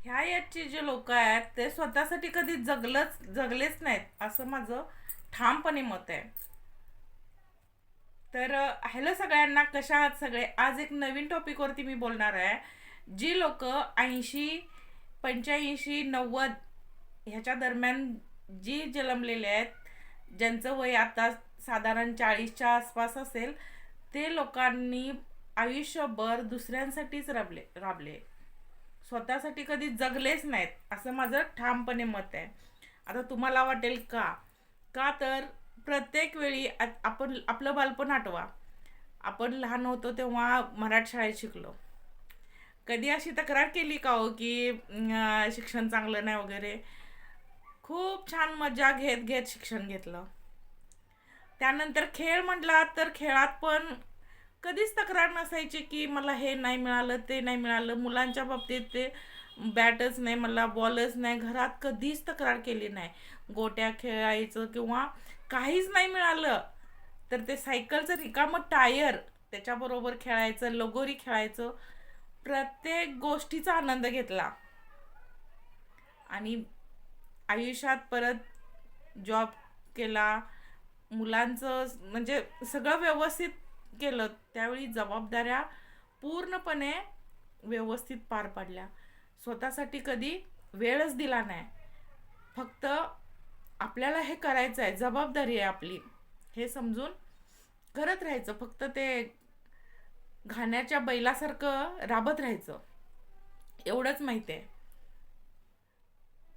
ह्या याचे जे लोक आहेत ते स्वतःसाठी कधी जगलेच नाहीत असं माझं ठामपणे मत आहे. तर हॅलो सगळ्यांना, कशा आहात सगळे? आज एक नवीन टॉपिकवरती मी बोलणार आहे. जी लोक 80, 85, 90 ह्याच्या दरम्यान जी जन्मलेले आहेत, ज्यांचं वय आता साधारण 40च्या आसपास असेल, ते लोकांनी आयुष्यभर दुसऱ्यांसाठीच राबले, स्वतःसाठी कधी जगलेच नाहीत असं माझं ठामपणे मत आहे. आता तुम्हाला वाटेल का? का तर प्रत्येक वेळी आपण आपलं बालपण आठवा. आपण लहान होतो तेव्हा मराठी शाळेत शिकलो. कधी अशी तक्रार केली का हो की शिक्षण चांगलं नाही वगैरे? खूप छान मजा घेत घेत शिक्षण घेतलं. त्यानंतर खेळ म्हटला तर खेळात पण कधीच तक्रार नसायची की मला हे नाही मिळालं, ते नाही मिळालं. मुलांच्या बाबतीत ते बॅटच नाही, मला बॉलच नाही, घरात कधीच तक्रार केली नाही. गोट्या खेळायचं किंवा काहीच नाही मिळालं तर ते सायकलचं रिकामं टायर त्याच्याबरोबर खेळायचं, लगोरी खेळायचं. प्रत्येक गोष्टीचा आनंद घेतला. आणि आयुष्यात परत जॉब केला, मुलांचं म्हणजे सगळं व्यवस्थित केलं. त्यावेळी जबाबदाऱ्या पूर्णपणे व्यवस्थित पार पाडल्या. स्वतःसाठी कधी वेळच दिला नाही. फक्त आपल्याला हे करायचं आहे, जबाबदारी आहे आपली, हे समजून करत राहायचं. फक्त ते घाण्याच्या बैलासारखं राबत राहायचं, एवढंच माहिती आहे.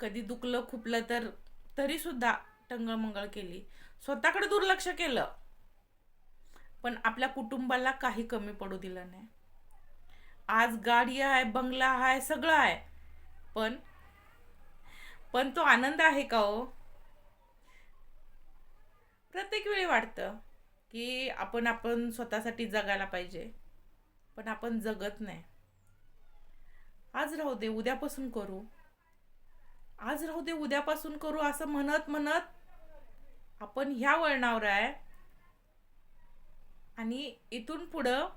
कधी दुखलं खुपलं तर तरी सुद्धा टंगळमंगळ केली, स्वतःकडे दुर्लक्ष केलं, पण आपल्या कुटुंबाला काही कमी पडू दिलं नाही. आज गाडी आहे, बंगला आहे, सगळं आहे, पण पण तो आनंद आहे का हो? प्रत्येक वेळी वाटतं की आपण आपण स्वतःसाठी जगायला पाहिजे, पण आपण जगत नाही. आज राहू दे, उद्यापासून करू. आज राहू दे, उद्यापासून करू असं म्हणत म्हणत आपण ह्या वळणावर आहे. आणि इथून पुढं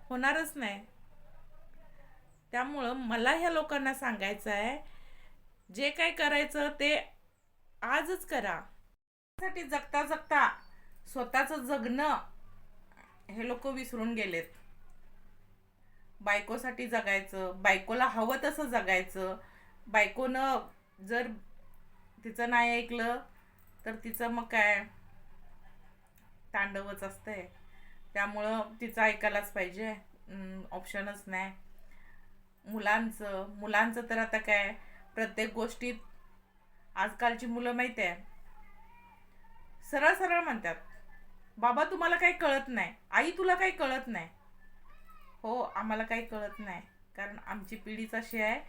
होणारच नाही. त्यामुळं मला ह्या लोकांना सांगायचं आहे, जे काय करायचं ते आजच करा. साठी जगता जगता स्वतःचं जगणं हे लोक विसरून गेलेत. बायकोसाठी जगायचं, बायकोला हवं तसं जगायचं. बायकोनं जर तिचं नाही ऐकलं तर तिचं मग काय तांडवच असतंय. त्यामुळं तिचं ऐकायलाच पाहिजे, ऑप्शनच नाही. मुलांचं तर आता काय, प्रत्येक गोष्टीत आजकालची मुलं माहिती आहे, सरळ सरळ म्हणतात, बाबा तुम्हाला काही कळत नाही, आई तुला काही कळत नाही. हो, आम्हाला काही कळत नाही, कारण आमची पिढीच अशी आहे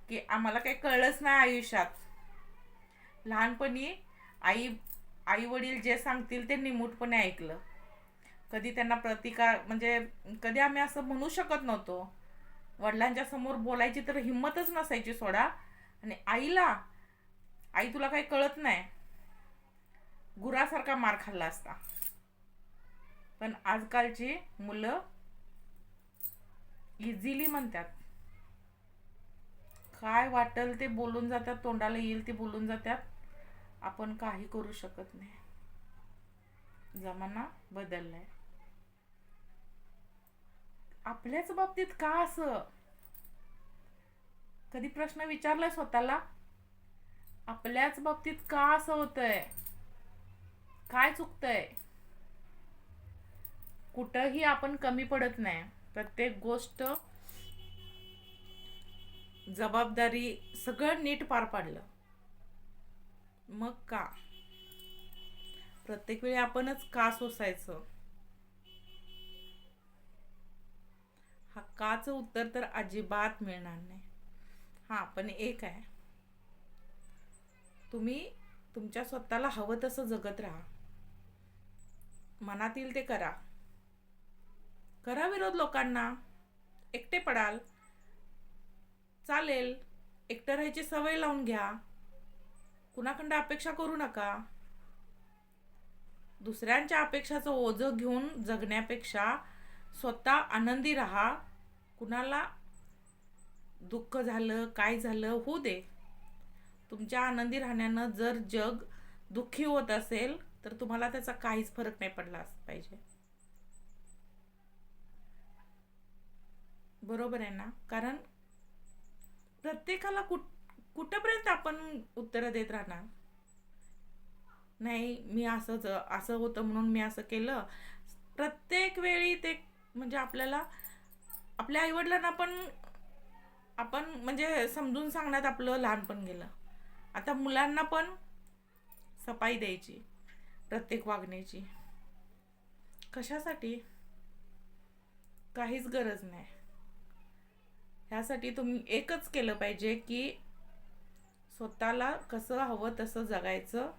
की आम्हाला काही कळलंच नाही आयुष्यात. लहानपणी आई आई वडील जे सांगतील ते निमूटपणे ऐकलं. कधी त्यांना प्रतिकार म्हणजे कधी आम्ही असं म्हणू शकत नव्हतो. वडिलांच्या समोर बोलायची तर हिंमतच नसायची सोडा. आणि आई तुला काही कळत नाही, गुरासारखा मार खाल्ला असता. पण आजकालची मुलं इझिली म्हणतात, काय वाटल ते बोलून जातात, तोंडाला येईल ते बोलून जातात. आपण काही करू शकत नाही. जमाना बदललाय. आपल्याच बाबतीत का असं? कधी प्रश्न विचारलाय स्वतःला? आपल्याच बाबतीत का असं होतंय? काय चुकतंय? कुठंही आपण कमी पडत नाही. प्रत्येक गोष्ट, जबाबदारी सगळं नीट पार पाडलं. मग का प्रत्येक वेळी आपणच का सोसायचं? हक्काचं उत्तर तर अजिबात मिळणार नाही. हां, पण एक आहे, तुम्ही तुमच्या स्वतःला हवं तसं जगत राहा. मनात येईल ते करा. करा विरोध लोकांना, एकटे पडाल, चालेल. एकटं राहायची सवय लावून घ्या. कुणाकडं अपेक्षा करू नका. दुसऱ्यांच्या अपेक्षाचं ओझं घेऊन जगण्यापेक्षा स्वतः आनंदी राहा. कुणाला दुःख झालं, काय झालं, होऊ दे. तुमच्या आनंदी राहण्यानं जर जग दुःखी होत असेल तर तुम्हाला त्याचा काहीच फरक नाही पडला पाहिजे. बरोबर आहे ना? कारण प्रत्येकाला कुठपर्यंत आपण उत्तरं देत राहणार? नाही, मी असंच असं होतं म्हणून मी असं केलं. प्रत्येक वेळी ते म्हणजे आपल्याला आपल्या आईवडिलांना पण आपण म्हणजे समजून सांगण्यात आपलं लहानपण गेलं. आता मुलांना पण सफाई द्यायची प्रत्येक वागण्याची. कशासाठी? काहीच गरज नाही. ह्यासाठी तुम्ही एकच केलं पाहिजे की स्वतःला कसं हवं तसं जगायचं,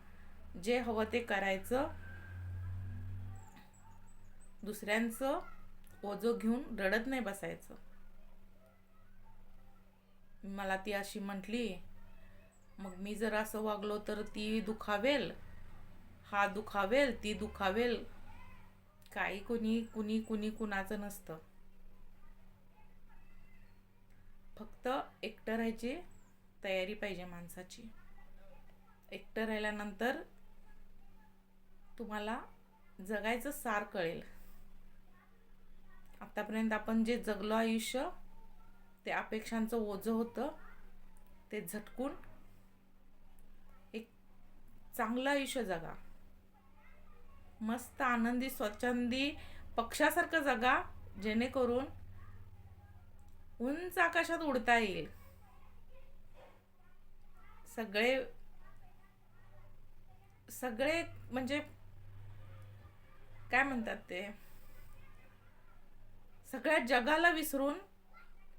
जे हवं ते करायचं, दुसऱ्यांचं ओझं घेऊन रडत नाही बसायचं. मला ती अशी म्हटली, मग मी जर असं वागलो तर ती दुखावेल, हा दुखावेल, ती दुखावेल. काही कुणी कुणी कुणी कुणाचं नसतं. फक्त एकटं राहायची तयारी पाहिजे माणसाची. एकटं राहिल्यानंतर तुम्हाला जगायचं सार कळेल. आतापर्यंत आपण जे जगलो आयुष्य ते अपेक्षांचं ओझं होतं, ते झटकून एक चांगलं आयुष्य जगा. मस्त आनंदी स्वच्छंदी पक्षासारखं जगा, जेणेकरून उंच आकाशात उडता येईल. सगळे सगळे म्हणजे काय म्हणतात ते, सगळ्या जगाला विसरून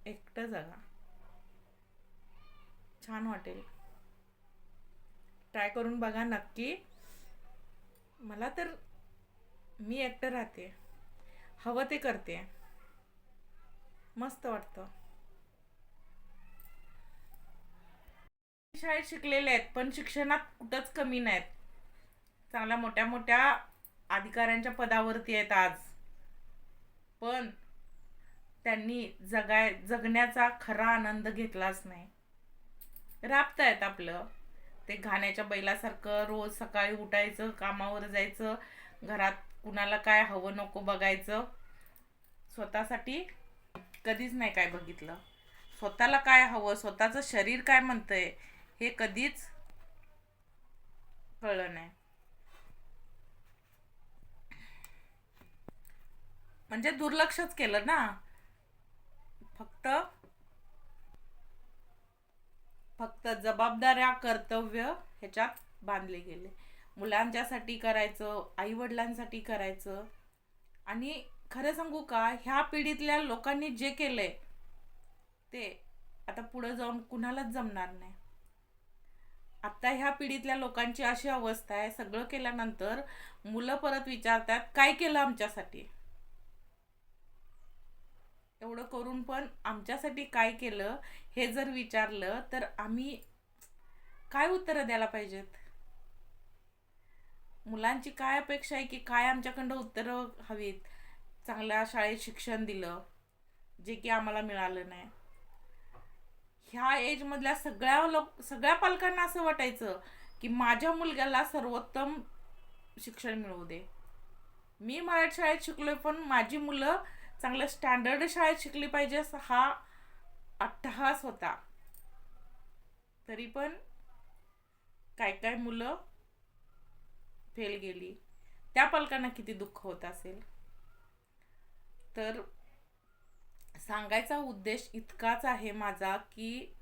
एकटं जगा. छान वाटेल. ट्राय करून बघा नक्की. मला तर मी एकटं राहते, हवं ते करते, मस्त वाटतं. शाळेत शिकलेले आहेत पण शिक्षणात कुठंच कमी नाहीत. चांगल्या मोठ्या मोठ्या अधिकाऱ्यांच्या पदावरती आहेत आज. पण त्यांनी जगण्याचा खरा आनंद घेतलाच नाही. राबतायत आपलं ते घाण्याच्या बैलासारखं, रोज सकाळी उठायचं, कामावर जायचं, घरात कुणाला काय हवं नको बघायचं, स्वतःसाठी कधीच नाही काय बघितलं. स्वतःला काय हवं, स्वतःचं शरीर काय म्हणतंय हे कधीच कळलं नाही. म्हणजे दुर्लक्षच केलं ना. फक्त फक्त जबाबदाऱ्या, कर्तव्य ह्याच्यात बांधले गेले. मुलांच्यासाठी करायचं, आई वडिलांसाठी करायचं. आणि खरं सांगू का, ह्या पिढीतल्या लोकांनी जे केलंय ते आता पुढे जाऊन कुणालाच जमणार नाही. आता ह्या पिढीतल्या लोकांची अशी अवस्था आहे, सगळं केल्यानंतर मुलं परत विचारतात काय केलं आमच्यासाठी. एवढं करून पण आमच्यासाठी काय केलं हे जर विचारलं तर आम्ही काय उत्तरं द्यायला पाहिजेत? मुलांची काय अपेक्षा आहे की काय आमच्याकडं उत्तरं हवीत? चांगल्या शाळेत शिक्षण दिलं, जे की आम्हाला मिळालं नाही. ह्या एजमधल्या सगळ्या पालकांना असं वाटायचं की माझ्या मुलग्याला सर्वोत्तम शिक्षण मिळवू दे. मी मराठी शाळेत शिकलोय पण माझी मुलं चांगल्या स्टँडर्ड शाळेत शिकली पाहिजे असा हा अट्टहास होता. तरी पण काय काय मुलं फेल गेली. त्या पालकांना किती दुःख होत असेल. तर सांगायचा उद्देश इतकाच आहे माझा की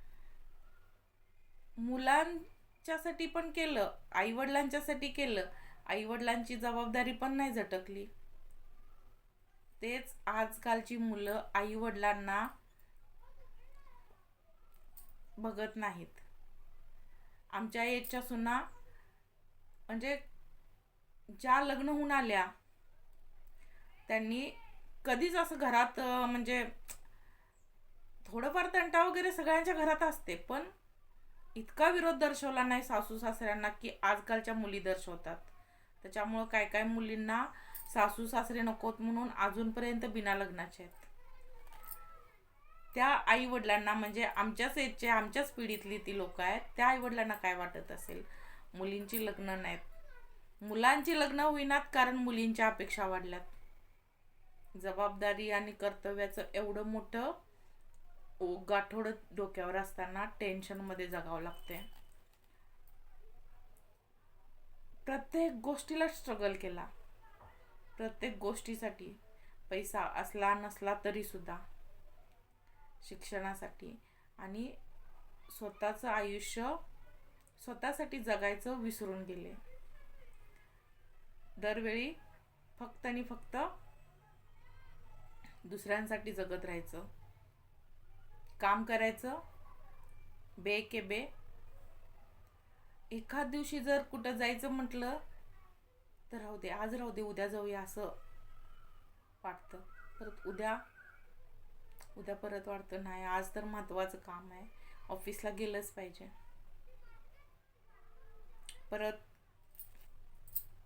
मुलांच्यासाठी पण केलं, आई वडिलांच्यासाठी केलं, आई वडिलांची जबाबदारी पण नाही झटकली. तेच आजकालची मुलं आई वडिलांना बघत नाहीत. आमच्या एजच्या सुना म्हणजे ज्या लग्न होऊन आल्या त्यांनी कधीच असं घरात म्हणजे थोडंफार तंटा वगैरे सगळ्यांच्या घरात असते, पण इतका विरोध दर्शवला नाही सासू सासऱ्यांना की आजकालच्या मुली दर्शवतात. त्याच्यामुळं काय काय मुलींना सासू सासरे नकोत म्हणून अजूनपर्यंत बिना लग्नाचे आहेत. त्या आई वडिलांना, म्हणजे आमच्याच एजचे, आमच्याच पिढीतली ती लोक आहेत, त्या आई वडिलांना काय वाटत असेल? मुलींची लग्न नाहीत, मुलांची लग्न होईनात कारण मुलींच्या अपेक्षा वाढल्यात. जबाबदारी आणि कर्तव्याचं एवढं मोठं गाठोड डोक्यावर असताना टेन्शनमध्ये जगावं लागते. प्रत्येक गोष्टीला स्ट्रगल केला, प्रत्येक गोष्टीसाठी, पैसा असला नसला तरी सुद्धा, शिक्षणासाठी, आणि स्वतःचं आयुष्य स्वतःसाठी जगायचं विसरून गेले. दरवेळी फक्त आणि फक्त दुसऱ्यांसाठी जगत राहायचं, काम करायचं बे के बे. एखाद दिवशी जर कुठं जायचं म्हटलं तर राहू दे, आज राहू दे, उद्या जाऊया असं वाटतं. परत उद्या परत वाटतं नाही, आज तर महत्त्वाचं काम आहे, ऑफिसला गेलंच पाहिजे. परत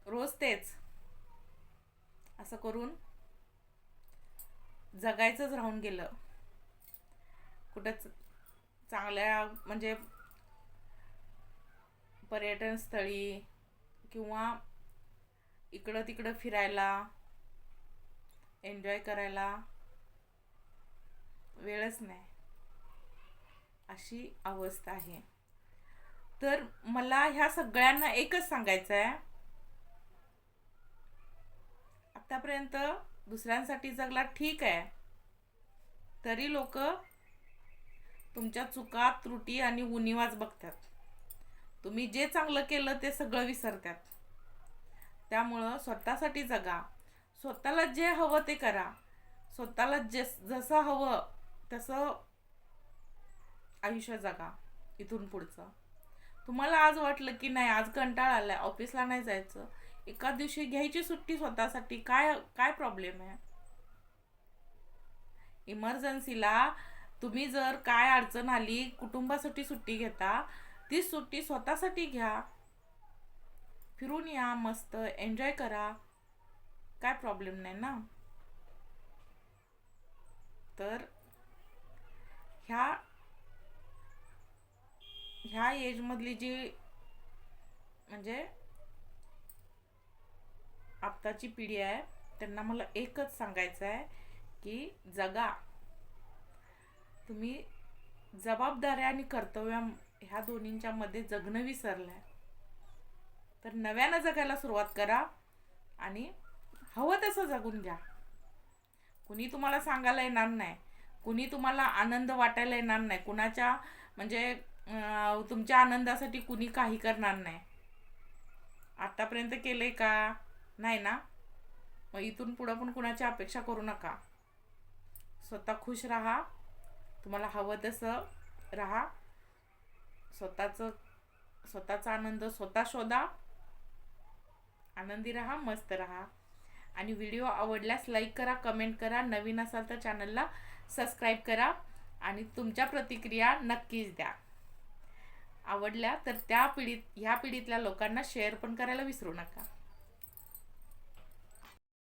रोज तेच, असं करून जगायचंच राहून गेलं. कुठं चांगल्या म्हणजे पर्यटन स्थळी किंवा इकडं तिकडं फिरायला, एन्जॉय करायला वेळच नाही, अशी अवस्था आहे. तर मला ह्या सगळ्यांना एकच सांगायचं आहे, आतापर्यंत दुसऱ्यांसाठी जगला ठीक आहे, तरी लोक तुमच्या चुका, त्रुटी आणि उणिवाच बघतात. तुम्ही जे चांगलं केलं ते सगळं विसरतात. त्यामुळं स्वतःसाठी जगा, स्वतःला जे हवं ते करा, स्वतःला जसं हवं तसं आयुष्य जगा. इथून पुढचं तुम्हाला आज वाटलं की नाही, आज कंटाळा आलाय, ऑफिसला नाही जायचं, एका दिवशी घ्यायची सुट्टी स्वतःसाठी, काय प्रॉब्लेम आहे? इमर्जन्सीला तुम्ही जर काय अडचण आली, कुटुंबासाठी सुट्टी घेता, ती सुट्टी स्वतःसाठी घ्या, फिरून या, मस्त एन्जॉय करा, काय प्रॉब्लेम नाही ना. तर ह्या एजमधली जी म्हणजे आत्ताची पिढी आहे, त्यांना मला एकच सांगायचं आहे की जगा. तुम्ही जबाबदाऱ्या आणि कर्तव्य ह्या दोन्हींच्या मध्ये जगणं विसरलाय, तर नव्यानं जगायला सुरुवात करा आणि हवं तसं जगून घ्या. कुणी तुम्हाला सांगायला येणार नाही, कुणी तुम्हाला आनंद वाटायला येणार नाही, कुणाच्या म्हणजे तुमच्या आनंदासाठी कुणी काही करणार नाही. आतापर्यंत केलंय का? नाही ना. मग इथून पुढं पण कुणाची अपेक्षा करू नका. स्वतः खुश राहा, तुम्हाला हवं तसं राहा, स्वतःचा आनंद स्वतः शोधा, आनंदी राहा, मस्त राहा. आणि व्हिडिओ आवडल्यास लाईक करा, कमेंट करा, नवीन असाल तर चॅनलला सबस्क्राईब करा आणि तुमच्या प्रतिक्रिया नक्कीच द्या. आवडल्या तर ह्या पिढीतल्या लोकांना शेअर पण करायला विसरू नका.